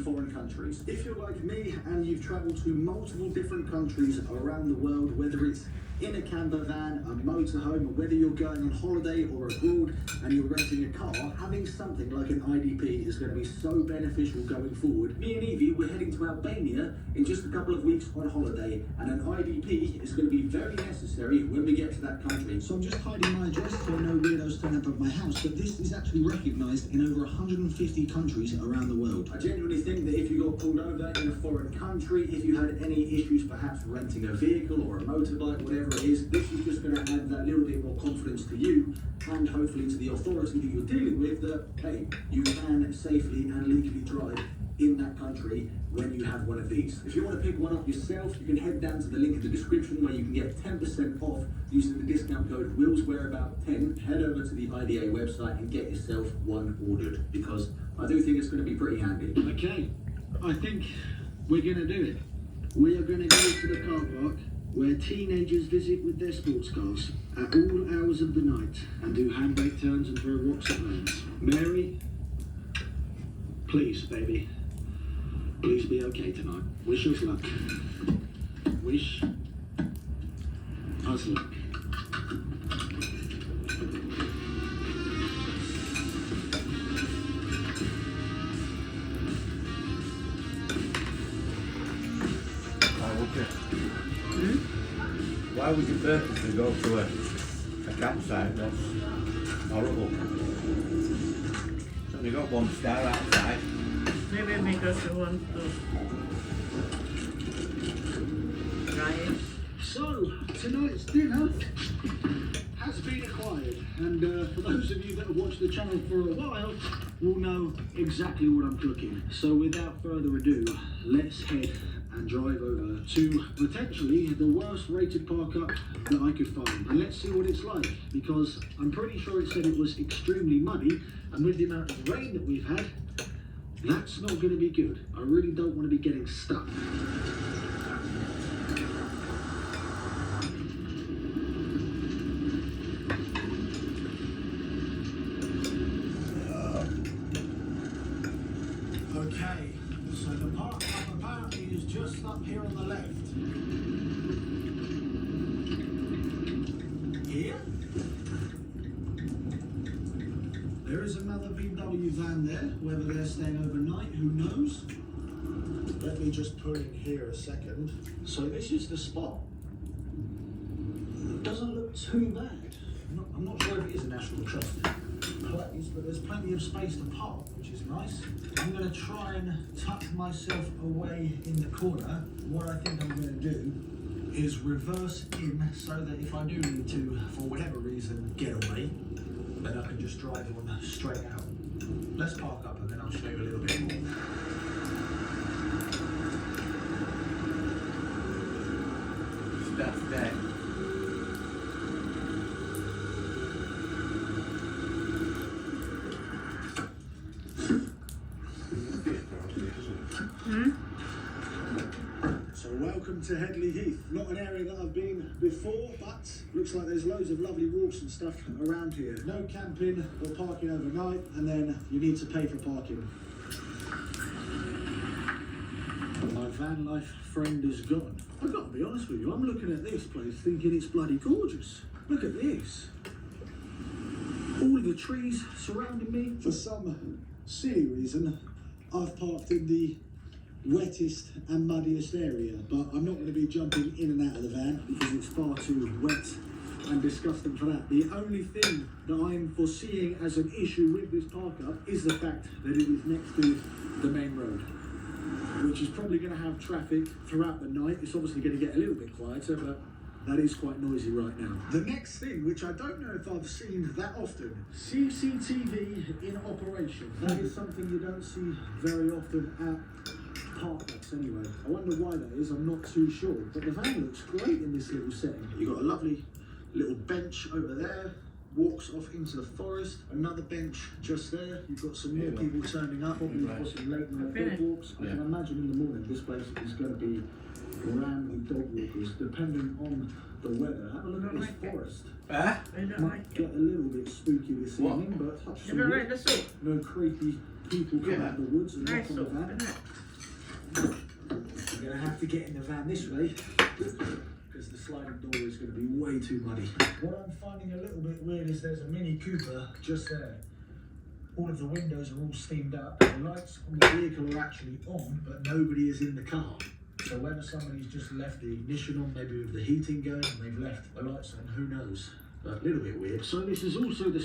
foreign countries. If you're like me and you've travelled to multiple different countries around the world, whether it's in a camper van, a motorhome, or whether you're going on holiday or abroad and you're renting a car, having something like an IDP is going to be so beneficial going forward. Me and Evie, we're heading to Albania in just a couple of weeks on holiday, and an IDP is going to be very necessary when we get to that country. So I'm just hiding my address so no weirdos turn up at my house, but this is actually recognised in over 150 countries around the world. I genuinely think that if you got pulled over in a foreign country, if you had any issues perhaps renting a vehicle or a motorbike, whatever it is, this is just going to add that little bit more confidence to you and hopefully to the authority that you're dealing with that, hey, you can safely and legally drive in that country when you have one of these. If you want to pick one up yourself, you can head down to the link in the description where you can get 10% off using the discount code WillsWhereabout10. Head over to the IDA website and get yourself one ordered, because I do think it's going to be pretty handy. Okay, I think we're going to do it. We are going to go to the car park where teenagers visit with their sports cars at all hours of the night and do handbrake turns and throw rocks at vans. Mary, please, baby, please be okay tonight. Wish us luck. Wish us luck. Why would you purposely go to a campsite? That's horrible. It's only got one star outside. Maybe because you want to try it. So, tonight's dinner has been acquired, and for those of you that have watched the channel for a while will know exactly what I'm cooking. So without further ado, let's head and drive over to potentially the worst rated park up that I could find. And let's see what it's like, because I'm pretty sure it said it was extremely muddy, and with the amount of rain that we've had, that's not going to be good. I really don't want to be getting stuck. Okay, so the park up apparently is just up here on the left. Here. There is another VW van there, whether they're staying overnight, who knows? Let me just put in here a second. So this is the spot. It doesn't look too bad. I'm not sure if it is a National Trust place, but there's plenty of space to park, which is nice. I'm going to try and tuck myself away in the corner. What I think I'm going to do is reverse in so that if I do need to, for whatever reason, get away, then I can just drive on straight out. Let's park up and then I'll show you a little bit more. Stuff there. So welcome to Headley Heath. Not an area that I've been before, but looks like there's loads of lovely walks and stuff around here. No camping or parking overnight, and then you need to pay for parking. My van life friend is gone. I've got to be honest with you, I'm looking at this place thinking it's bloody gorgeous. Look at this. All of the trees surrounding me. For some silly reason, I've parked in the wettest and muddiest area, but I'm not going to be jumping in and out of the van because it's far too wet and disgusting for that. The only thing that I'm foreseeing as an issue with this park up is the fact that it is next to the main road, which is probably going to have traffic throughout the night. It's obviously going to get a little bit quieter, but that is quite noisy right now. The next thing, which I don't know if I've seen that often, CCTV in operation. That is something you don't see very often at parks anyway. I wonder why that is, I'm not too sure. But the van looks great in this little setting. You've got a lovely little bench over there, walks off into the forest, another bench just there. You've got some more people turning up, probably for some late night dog walks. I can imagine in the morning this place is going to be rammed with dog walkers, depending on the weather. Have a look at this forest. Ah? Might get a little bit spooky this evening, but touch some wood. No creepy people come out of the woods and knock on the van. to get in the van this way because the sliding door is going to be way too muddy. What I'm finding a little bit weird is there's a Mini Cooper just there. All of the windows are all steamed up. The lights on the vehicle are actually on, but nobody is in the car. So whether somebody's just left the ignition on, maybe with the heating going, and they've left the lights on, who knows? But a little bit weird. So this is also the